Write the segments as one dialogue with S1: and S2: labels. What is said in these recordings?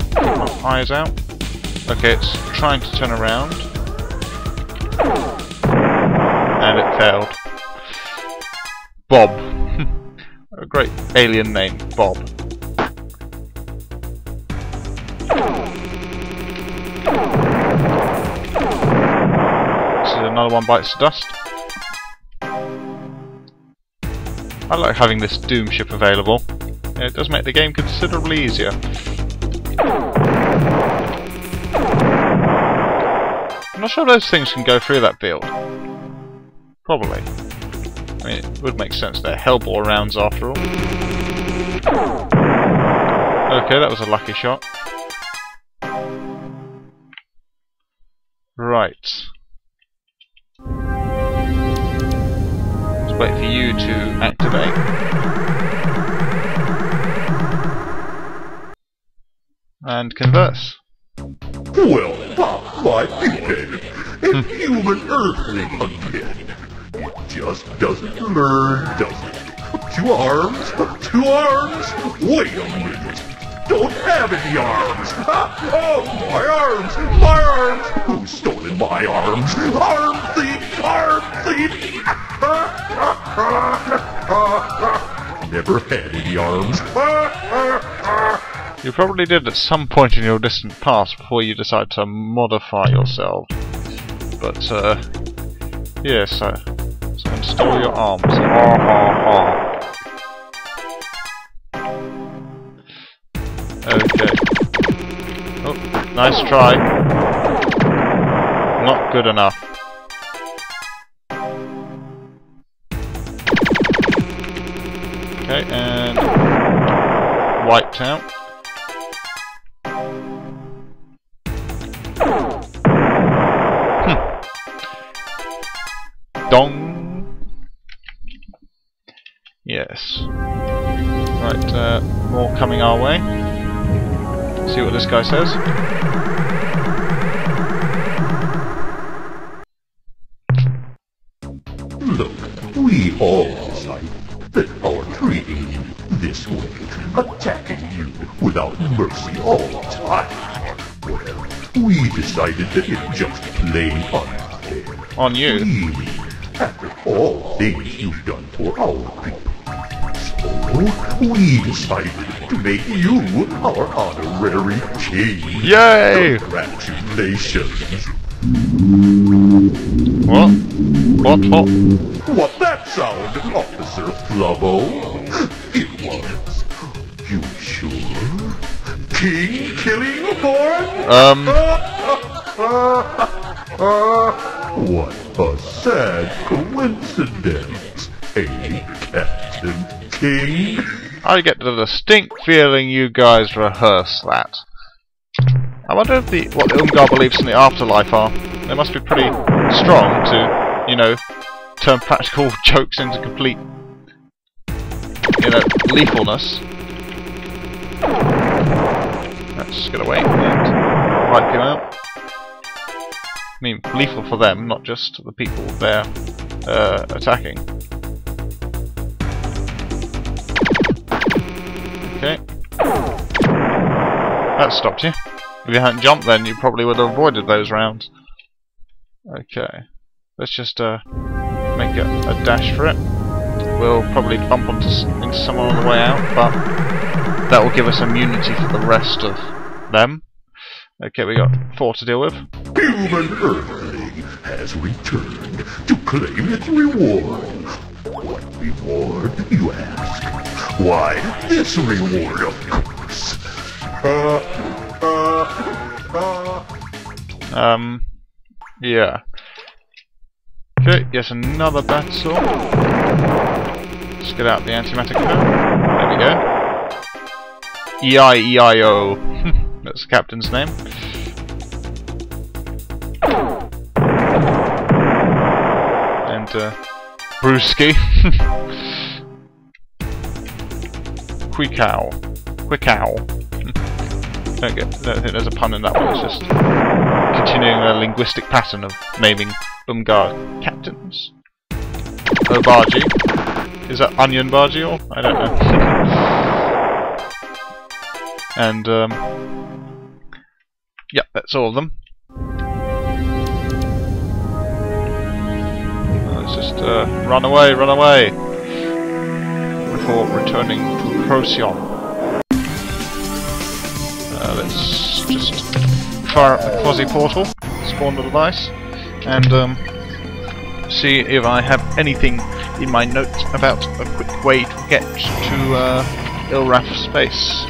S1: keep my eyes out. Okay, it's trying to turn around. And it failed. Bob. A great alien name, Bob. So another one bites the dust. I like having this Doom ship available. It does make the game considerably easier. I'm not sure those things can go through that field. Probably. I mean, it would make sense. They're Hellbore rounds after all. Okay, that was a lucky shot. Right. Let's wait for you to activate. And converse.
S2: Well, Pop, my beefhead, a human earthling again. It just doesn't learn, does it? 2 arms? 2 arms? Wait a minute. Don't have any arms. Oh, my arms! My arms! Who's stolen my arms? Arm thief! Arm thief! Never had any arms.
S1: You probably did at some point in your distant past before you decide to modify yourself. But, yes, someone stole your arms. Ha ha ha. Okay. Oh, nice try. Not good enough. Okay, and wiped out. Dong. Yes. Right, more coming our way. See what this guy says.
S2: Look, we all decided that our treating you this way, attacking you without mercy all the time, well, we decided that it's just plain unfair.
S1: On you?
S2: Really, after all things you've done for our people. So, we decided to make you our honorary king.
S1: Yay!
S2: Congratulations.
S1: What? What?
S2: What that sound, Officer Flubbo? It was. You sure? King killing horn? What a sad coincidence, eh, Captain King?
S1: I get the distinct feeling you guys rehearse that. I wonder if what the Umgar beliefs in the afterlife are. They must be pretty strong to, you know, turn practical jokes into complete, you know, lethalness. Let's just get away and wipe him out. I mean, lethal for them, not just the people they're attacking. Okay. That stopped you. If you hadn't jumped then, you probably would have avoided those rounds. Okay. Let's just make a dash for it. We'll probably bump into someone on the way out, but that will give us immunity for the rest of them. Okay, we got 4 to deal with.
S2: Human Earthling has returned to claim its reward. What reward, you ask? Why, this reward, of course.
S1: Yeah. Okay, yes, another battle. Let's get out the antimatter code. There we go. E-I-E-I-O. That's the captain's name. And, Brewski. Quickow. Don't think there's a pun in that one, it's just continuing a linguistic pattern of naming Umgar captains. Obarji. Is that Onion Barji or? I don't know. And, Yep, that's all of them. Let's just run away before returning to Procyon. Let's just fire up the quasi portal, spawn the device, and see if I have anything in my notes about a quick way to get to Ilraf space.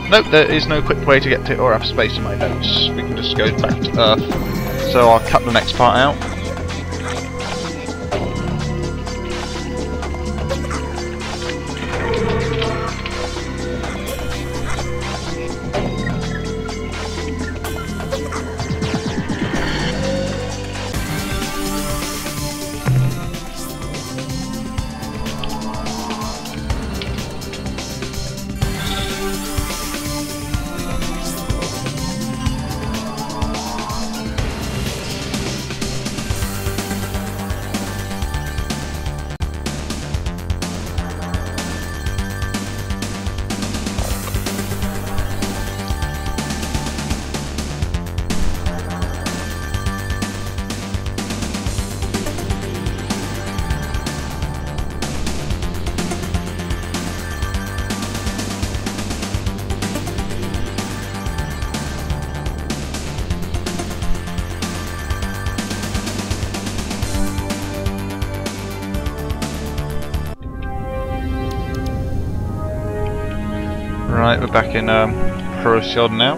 S1: Nope, there is no quick way to get to Ilraf space in my notes. We can just go back to Earth. So I'll cut the next part out. Right, we're back in Procyon now.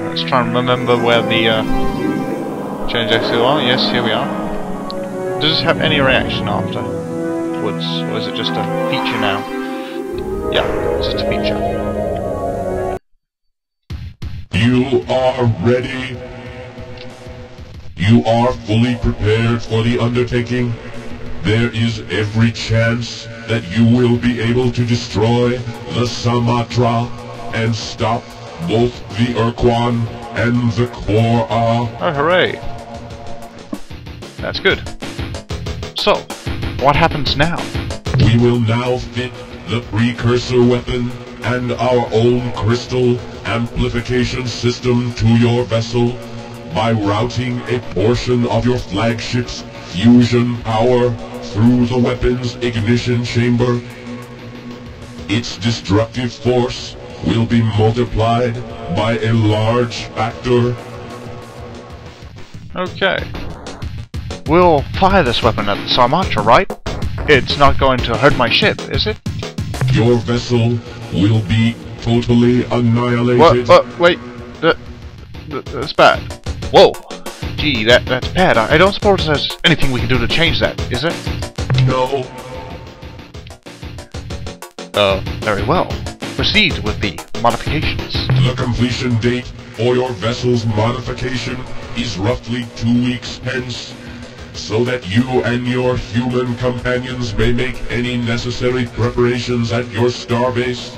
S1: Let's try and remember where the change axes are. Yes, here we are. Does this have any reaction afterwards, or is it just a feature now? Yeah, it's just a feature.
S2: You are ready. You are fully prepared for the undertaking. There is every chance that you will be able to destroy the Samatra and stop both the Urquan and the Kora.
S1: Oh, hooray! That's good. So, what happens now?
S2: We will now fit the precursor weapon and our own crystal amplification system to your vessel by routing a portion of your flagship's fusion power through the weapon's ignition chamber. Its destructive force will be multiplied by a large factor.
S1: Okay. We'll fire this weapon at the Samatra, right? It's not going to hurt my ship, is it?
S2: Your vessel will be totally annihilated.
S1: What? Wait. That's bad. Whoa. Gee, that's bad. I don't suppose there's anything we can do to change that, is it?
S2: No.
S1: Very well. Proceed with the modifications.
S2: The completion date for your vessel's modification is roughly 2 weeks hence, so that you and your human companions may make any necessary preparations at your starbase.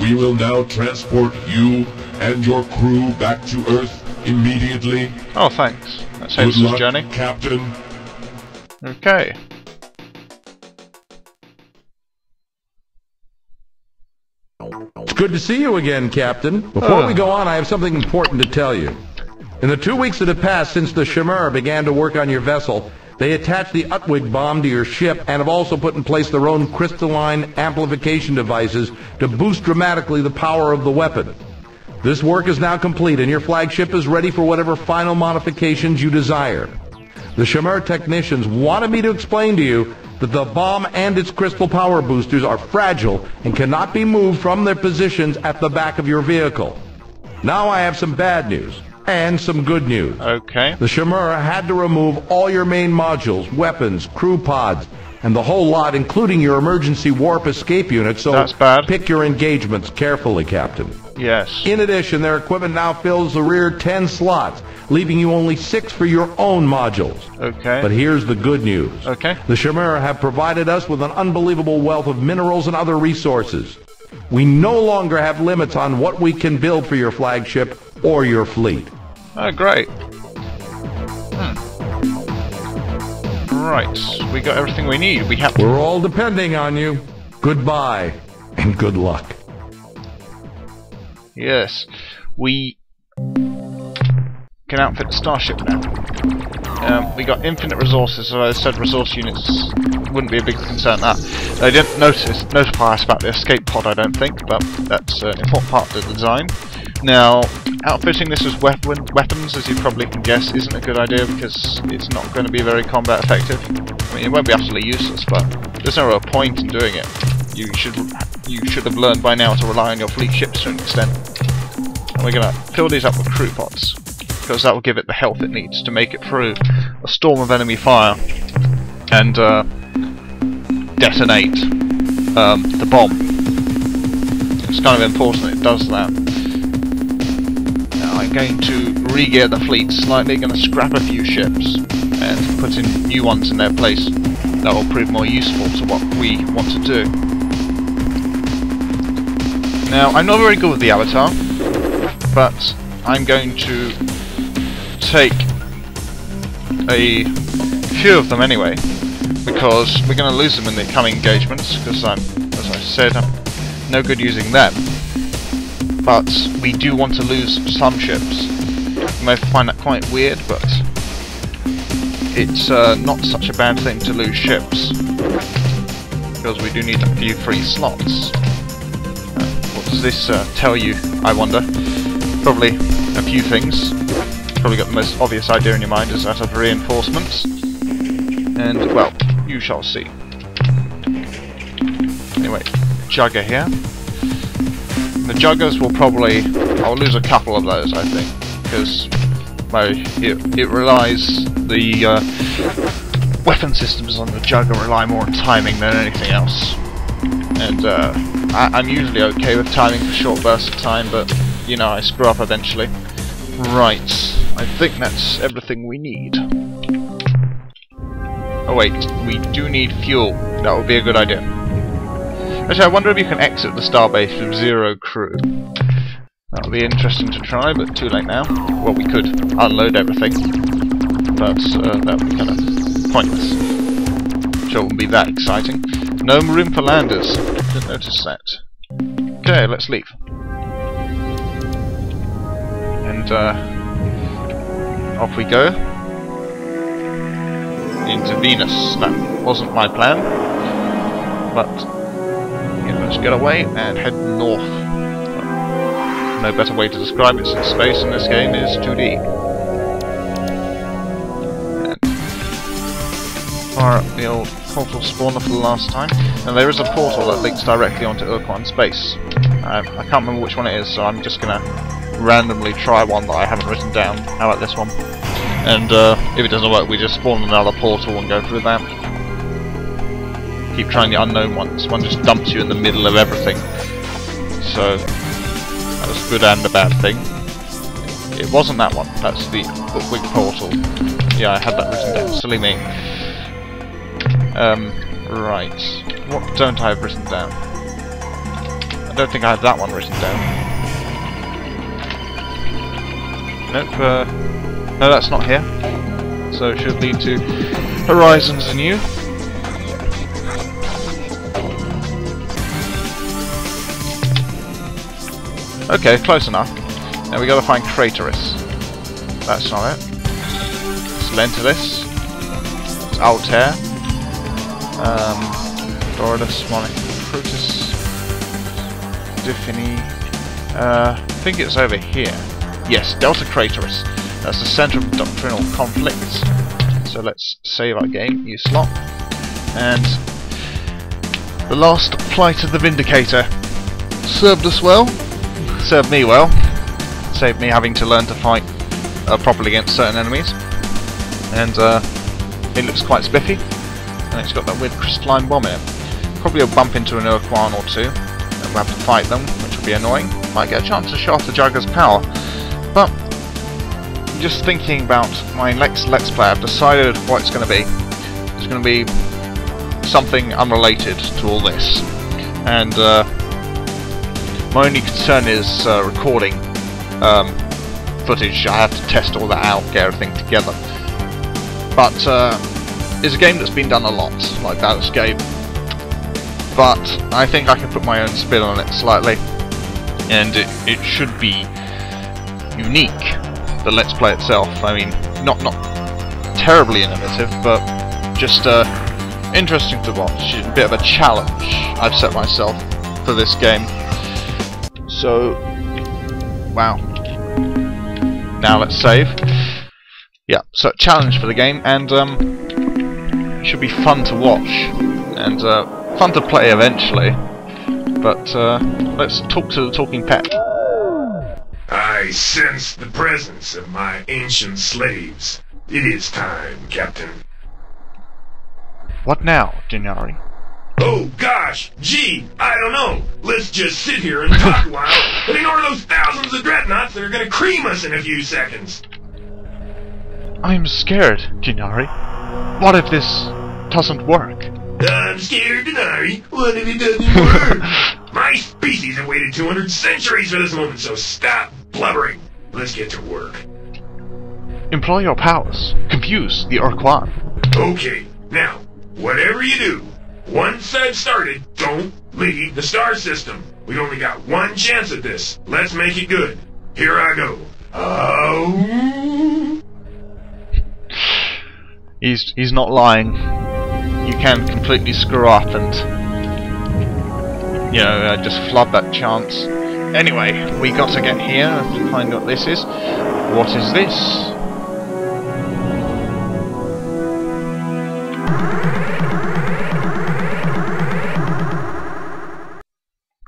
S2: We will now transport you and your crew back to Earth immediately.
S1: Oh, thanks. That saves
S2: Good
S1: this
S2: luck,
S1: journey.
S2: Captain.
S1: Okay.
S3: It's good to see you again, Captain. Before we go on, I have something important to tell you. In the 2 weeks that have passed since the Shimmer began to work on your vessel, they attached the Utwig bomb to your ship and have also put in place their own crystalline amplification devices to boost dramatically the power of the weapon. This work is now complete and your flagship is ready for whatever final modifications you desire. The Shimmer technicians wanted me to explain to you that the bomb and its crystal power boosters are fragile and cannot be moved from their positions at the back of your vehicle. Now I have some bad news and some good news.
S1: Okay.
S3: The Shimmer had to remove all your main modules, weapons, crew pods, and the whole lot, including your emergency warp escape unit, so
S1: that's bad.
S3: Pick your engagements carefully, Captain.
S1: Yes.
S3: In addition, their equipment now fills the rear 10 slots, leaving you only 6 for your own modules.
S1: Okay.
S3: But here's the good news.
S1: Okay.
S3: The Shimmer have provided us with an unbelievable wealth of minerals and other resources. We no longer have limits on what we can build for your flagship or your fleet.
S1: Oh, great. Right, we got everything we need.
S3: We're all depending on you. Goodbye, and good luck.
S1: Yes, we can outfit the starship now. We got infinite resources, so I said resource units wouldn't be a big concern. They didn't notify us about the escape pod, I don't think, but that's an important part of the design. Now, outfitting this with weapons, as you probably can guess, isn't a good idea because it's not going to be very combat effective. I mean, it won't be utterly useless, but there's no real point in doing it. You should have learned by now to rely on your fleet ships to an extent. And we're going to fill these up with crew pods, because that will give it the health it needs to make it through a storm of enemy fire and detonate the bomb. It's kind of important it does that. Now I'm going to re-gear the fleet slightly, going to scrap a few ships and put in new ones in their place that will prove more useful to what we want to do. Now, I'm not very good with the avatar, but I'm going to take a few of them anyway, because we're going to lose them in the coming engagements, because as I said, I'm no good using them. But we do want to lose some ships. You may find that quite weird, but it's not such a bad thing to lose ships, because we do need a few free slots. What does this tell you, I wonder? Probably a few things. Probably got the most obvious idea in your mind is that of reinforcements. And, well, you shall see. Anyway, Jugger here. The Juggers will probably... I'll lose a couple of those, I think, because it relies... The weapon systems on the Jugger rely more on timing than anything else. And I'm usually okay with timing for short bursts of time, but, you know, I screw up eventually. Right, I think that's everything we need. Oh wait, we do need fuel. That would be a good idea. Actually, I wonder if you can exit the starbase with 0 crew. That would be interesting to try, but too late now. Well, we could unload everything, but that would be kind of pointless. Sure, it wouldn't be that exciting. No room for landers. Didn't notice that. Okay, let's leave. And off we go into Venus. That wasn't my plan, but yeah, let's get away and head north. No better way to describe it since space in this game is 2D. And fire up the old portal spawner for the last time. And there is a portal that links directly onto Urquan space. I can't remember which one it is, so I'm just gonna randomly try one that I haven't written down. How about this one? And if it doesn't work, we just spawn another portal and go through that. Keep trying the unknown ones. One just dumps you in the middle of everything. So that's a good and a bad thing. It wasn't that one. That's the Upwig portal. Yeah, I had that written down. Silly me. Right. What don't I have written down? I don't think I have that one written down. Nope, no, that's not here. So it should lead to Horizons Anew. Okay, close enough. Now we gotta find Craterus. That's not it. It's Lentulus. It's Altair. Doradus, Monicrutus, Diffini. I think it's over here. Yes, Delta Craterus. That's the centre of doctrinal conflicts. So let's save our game, use slot. And the last plight of the Vindicator served us well. Served me well. Saved me having to learn to fight properly against certain enemies. And it looks quite spiffy. And it's got that weird crystalline bomb in it. Probably will bump into an Urquan or two, and we'll have to fight them, which will be annoying. Might get a chance to show off the Jugger's power. But just thinking about my next Let's Play, I've decided what it's going to be. It's going to be something unrelated to all this. And my only concern is recording footage. I have to test all that out, get everything together. But it's a game that's been done a lot, like Escape. But I think I can put my own spin on it slightly, and it should be unique. the Let's Play itself. I mean, not terribly innovative, but just interesting to watch. A bit of a challenge I've set myself for this game. So, wow. Now let's save. Yeah, so challenge for the game, and it should be fun to watch, and fun to play eventually. But let's talk to the talking pet.
S4: I sense the presence of my ancient slaves. It is time, Captain.
S1: What now, Jinari?
S4: Oh gosh, gee, I don't know. Let's just sit here and talk a while and ignore those thousands of dreadnoughts that are gonna cream us in a few seconds.
S1: I'm scared, Jinari. What if this doesn't work?
S4: I'm scared, Denari. What if it doesn't work? My species have waited 200 centuries for this moment, so stop blubbering. Let's get to work.
S1: Employ your powers. Confuse the Urquan.
S4: Okay, now, whatever you do, once I've started, don't leave the star system. We've only got one chance at this. Let's make it good. Here I go. Oh.
S1: He's not lying. You can completely screw up and, you know, just flood that chance. Anyway, we got to get here and find what this is. What is this?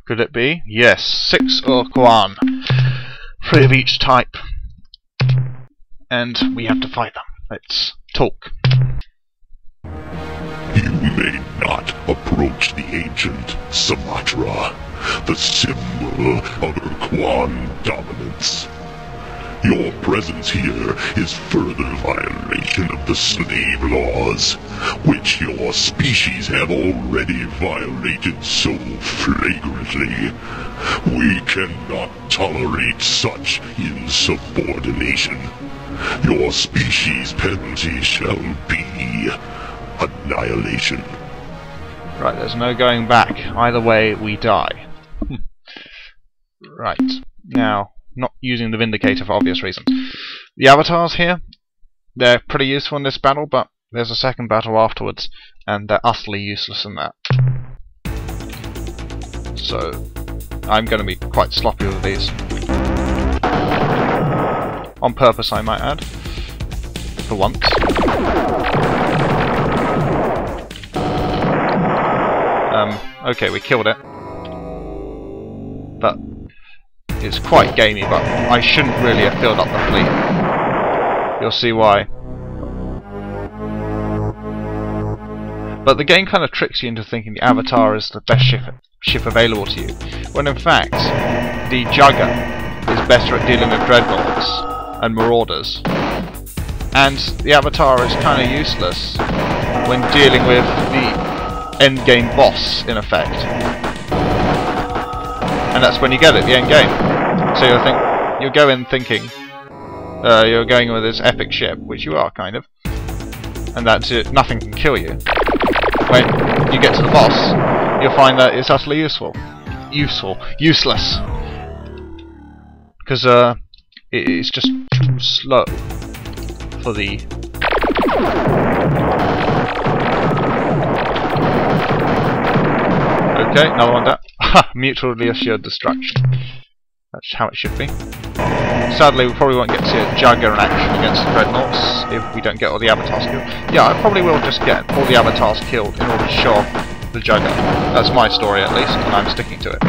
S1: Could it be? Yes, 6 Urquan. 3 of each type. And we have to fight them. Let's talk.
S2: You may not approach the ancient Sumatra, the symbol of Urquan dominance. Your presence here is further violation of the slave laws, which your species have already violated so flagrantly. We cannot tolerate such insubordination. Your species' penalty shall be annihilation.
S1: Right, there's no going back. Either way, we die. Right, now, not using the Vindicator for obvious reasons. The avatars here, they're pretty useful in this battle, but there's a second battle afterwards, and they're utterly useless in that. So, I'm going to be quite sloppy with these. On purpose, I might add. For once. Okay, we killed it. But it's quite gamey, but I shouldn't really have filled up the fleet. You'll see why. But the game kind of tricks you into thinking the Avatar is the best ship available to you, when in fact the Jugger is better at dealing with dreadnoughts and marauders. And the Avatar is kind of useless when dealing with the endgame boss, in effect. And that's when you get it, the endgame. So you'll go in thinking you're going with this epic ship, which you are, kind of, and that's it, nothing can kill you. When you get to the boss, you'll find that it's utterly useless. Because it's just too slow for the... Okay, another one down. Mutually assured destruction. That's how it should be. Sadly, we probably won't get to see a Jugger in action against the dreadnoughts if we don't get all the avatars killed. Yeah, I probably will just get all the avatars killed in order to show off the Jugger. That's my story at least, and I'm sticking to it.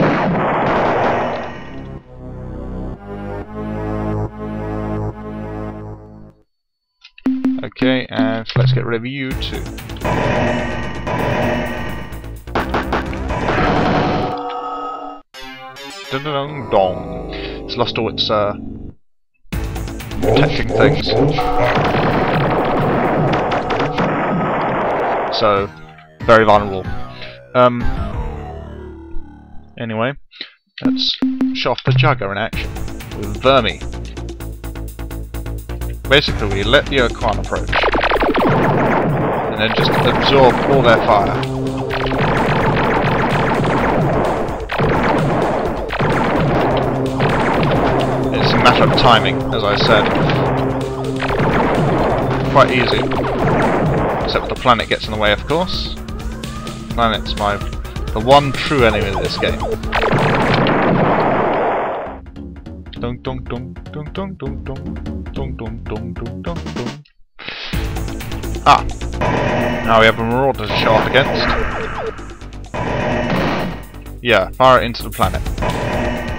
S1: Okay, and let's get rid of you too. Dun dong. It's lost all its protecting things. So, very vulnerable. Anyway, let's show off the Jugger in action with Vermi. Basically, we let the Urquan approach, and then just absorb all their fire. It's a matter of timing, as I said. quite easy. Except the planet gets in the way, of course. Planet's the one true enemy of this game. Dun dun dun dun dun dun dun dun dun dun dun dun dun. Ah! Now we have a marauder to show off against. Yeah, fire it into the planet.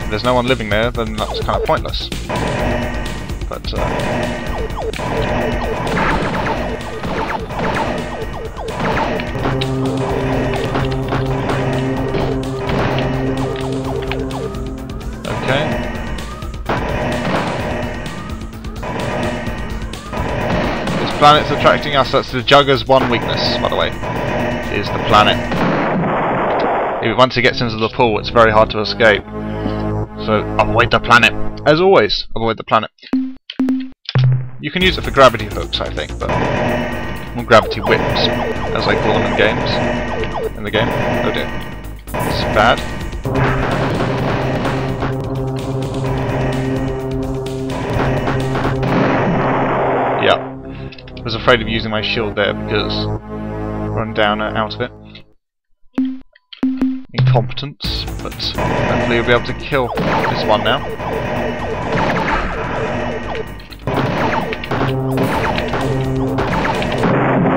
S1: If there's no one living there, then that's kind of pointless. But, okay. This planet's attracting us. That's the Jugger's one weakness, by the way, is the planet. Once it gets into the pool, it's very hard to escape. So avoid the planet. As always, avoid the planet. You can use it for gravity hooks, I think, but or gravity whips, as I call them in games. In the game. Oh dear. This is bad. Yeah. I was afraid of using my shield there because run down out of it. Incompetence, but hopefully you'll be able to kill this one now.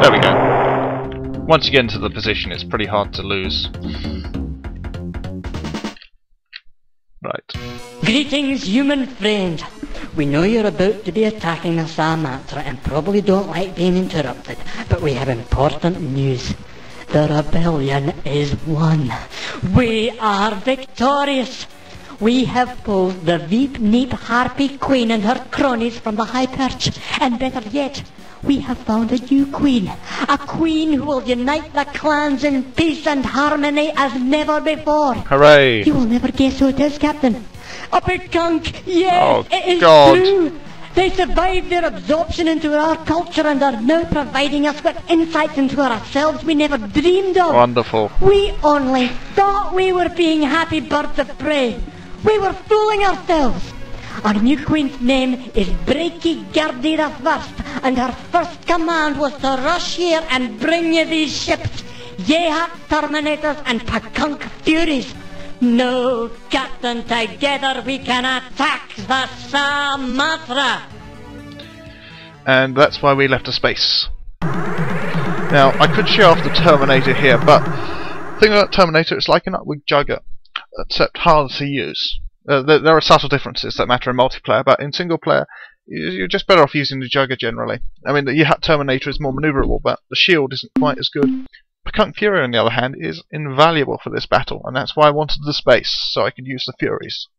S1: There we go. Once you get into the position, it's pretty hard to lose. Right.
S5: Greetings, human friend. We know you're about to be attacking the Samatra and probably don't like being interrupted, but we have important news. The rebellion is won. We are victorious. We have pulled the Veep Neep Harpy Queen and her cronies from the high perch, and better yet, we have found a new queen. A queen who will unite the clans in peace and harmony as never before.
S1: Hooray!
S5: You will never guess who it is, Captain. A Pekunk! Yes,
S1: Oh,
S5: it is
S1: God.
S5: true! They survived their absorption into our culture and are now providing us with insights into ourselves we never dreamed of.
S1: Wonderful.
S5: We only thought we were being happy birds of prey. We were fooling ourselves. Our new queen's name is Breaky Gerdy the First, and her first command was to rush here and bring you these ships, Yehat Terminators and Pekunk Furies. No, Captain, together we can attack the Samatra.
S1: And that's why we left a space. Now, I could show off the Terminator here, but the thing about Terminator, it's like an Upwig Jugger, except harder to use. There are subtle differences that matter in multiplayer, but in single player, you're just better off using the Jugger generally. I mean, the Yehat Terminator is more manoeuvrable, but the shield isn't quite as good. Pekunk Fury, on the other hand, is invaluable for this battle, and that's why I wanted the space, so I could use the Furies.